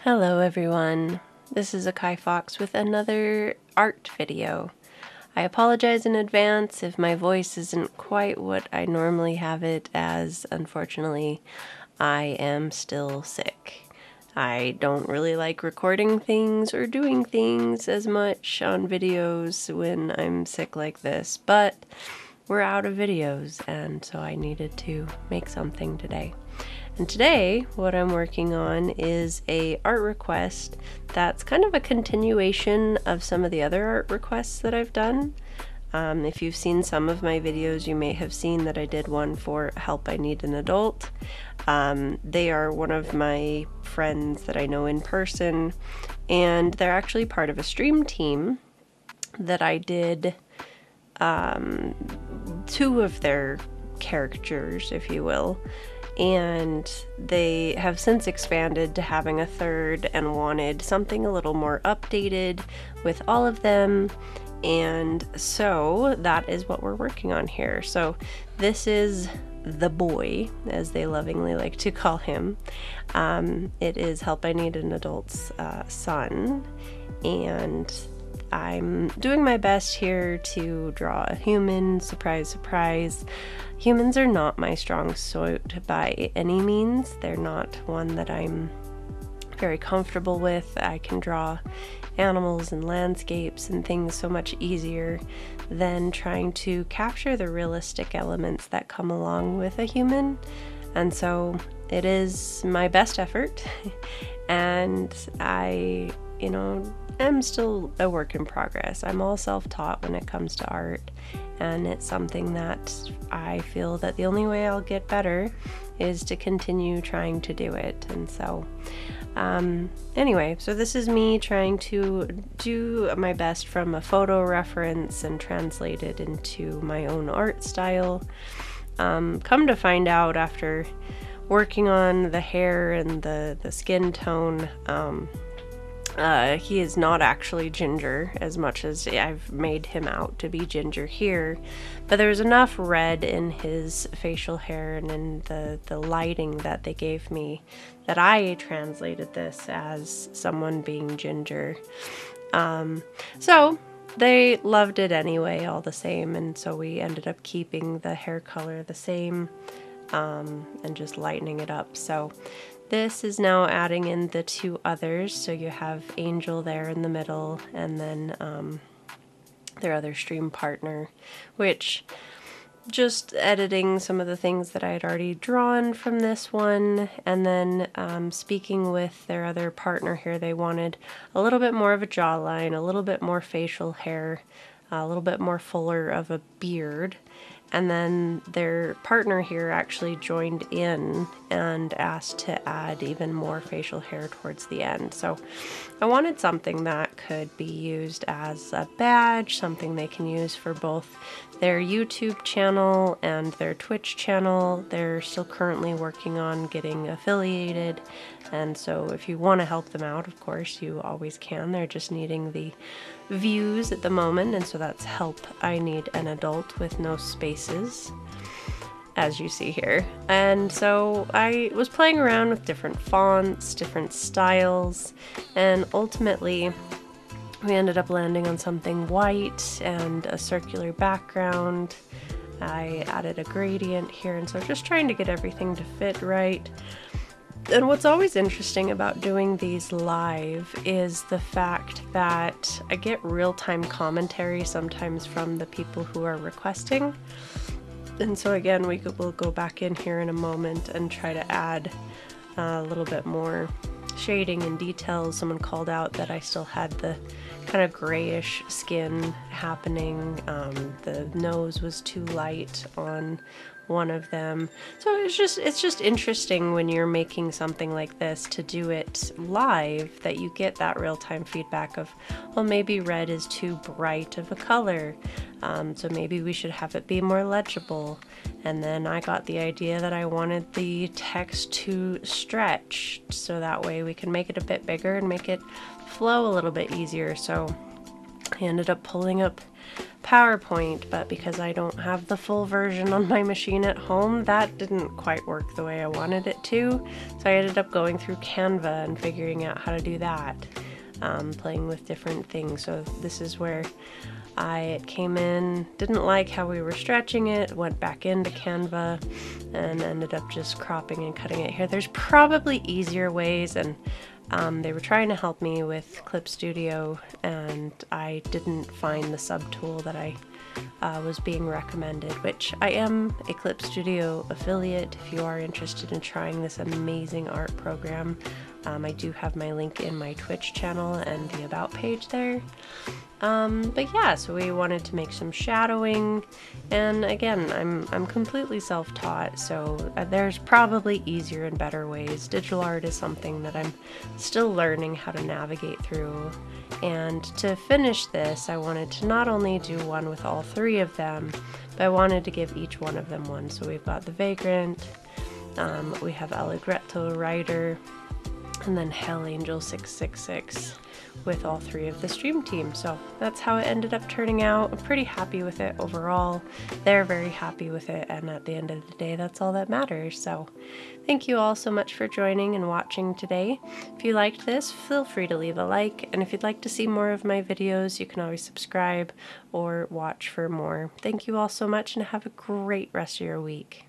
Hello everyone, this is Akai Fox with another art video. I apologize in advance if my voice isn't quite what I normally have it, as unfortunately I am still sick. I don't really like recording things or doing things as much on videos when I'm sick like this, but we're out of videos and so I needed to make something today. And today, what I'm working on is a art request that's kind of a continuation of some of the other art requests that I've done. If you've seen some of my videos, you may have seen that I did one for Help I Need an Adult. They are one of my friends that I know in person, and they're actually part of a stream team that I did two of their caricatures, if you will. And they have since expanded to having a third and wanted something a little more updated with all of them, and so that is what we're working on here. So this is the boy, as they lovingly like to call him. It is Help I Need an Adult's son, and I'm doing my best here to draw a human. Surprise, surprise. Humans are not my strong suit by any means. They're not one that I'm very comfortable with. I can draw animals and landscapes and things so much easier than trying to capture the realistic elements that come along with a human. And so it is my best effort, and I, I'm still a work in progress. I'm all self-taught when it comes to art, and it's something that I feel that the only way I'll get better is to continue trying to do it. And so anyway, so this is me trying to do my best from a photo reference and translate it into my own art style. Come to find out, after working on the hair and the skin tone, he is not actually ginger as much as I've made him out to be ginger here, but there's enough red in his facial hair and in the lighting that they gave me that I translated this as someone being ginger. So they loved it anyway, all the same, and so we ended up keeping the hair color the same, and just lightening it up. So this is now adding in the two others, so you have Angel there in the middle, and then their other stream partner, which just editing some of the things that I had already drawn from this one, and then speaking with their other partner here, they wanted a little bit more of a jawline, a little bit more facial hair, a little bit more fuller of a beard. And then their partner here actually joined in and asked to add even more facial hair towards the end. So I wanted something that could be used as a badge, something they can use for both their YouTube channel and their Twitch channel. They're still currently working on getting affiliated, and so if you want to help them out, of course, you always can. They're just needing the views at the moment, and so that's Help I Need an Adult with no spaces, as you see here. And so I was playing around with different fonts, different styles, and ultimately we ended up landing on something white and a circular background. I added a gradient here, and so just trying to get everything to fit right. And what's always interesting about doing these live is the fact that I get real-time commentary sometimes from the people who are requesting. And so again, we'll go back in here in a moment and try to add a little bit more shading and details. Someone called out that I still had the kind of grayish skin happening. The nose was too light on one of them. So it's just interesting when you're making something like this to do it live, that you get that real-time feedback of, well, maybe red is too bright of a color, so maybe we should have it be more legible. And then I got the idea that I wanted the text to stretch, so that way we can make it a bit bigger and make it flow a little bit easier. So I ended up pulling up PowerPoint, but because I don't have the full version on my machine at home, that didn't quite work the way I wanted it to. So I ended up going through Canva and figuring out how to do that, playing with different things. So this is where I came in, didn't like how we were stretching it, went back into Canva, and ended up just cropping and cutting it here. There's probably easier ways, and they were trying to help me with Clip Studio, and I didn't find the subtool that I was being recommended, which I am a Clip Studio affiliate. If you are interested in trying this amazing art program, I do have my link in my Twitch channel and the About page there. But yeah, so we wanted to make some shadowing, and again, I'm completely self-taught, so there's probably easier and better ways. Digital art is something that I'm still learning how to navigate through, and to finish this, I wanted to not only do one with all three of them, but I wanted to give each one of them one. So we've got the Vagrant, we have Allegretto Rider, and then Hell Angel 666 with all three of the stream team. So that's how it ended up turning out. I'm pretty happy with it overall. They're very happy with it, and at the end of the day, that's all that matters. So thank you all so much for joining and watching today. If you liked this, feel free to leave a like, and if you'd like to see more of my videos, you can always subscribe or watch for more. Thank you all so much, and have a great rest of your week.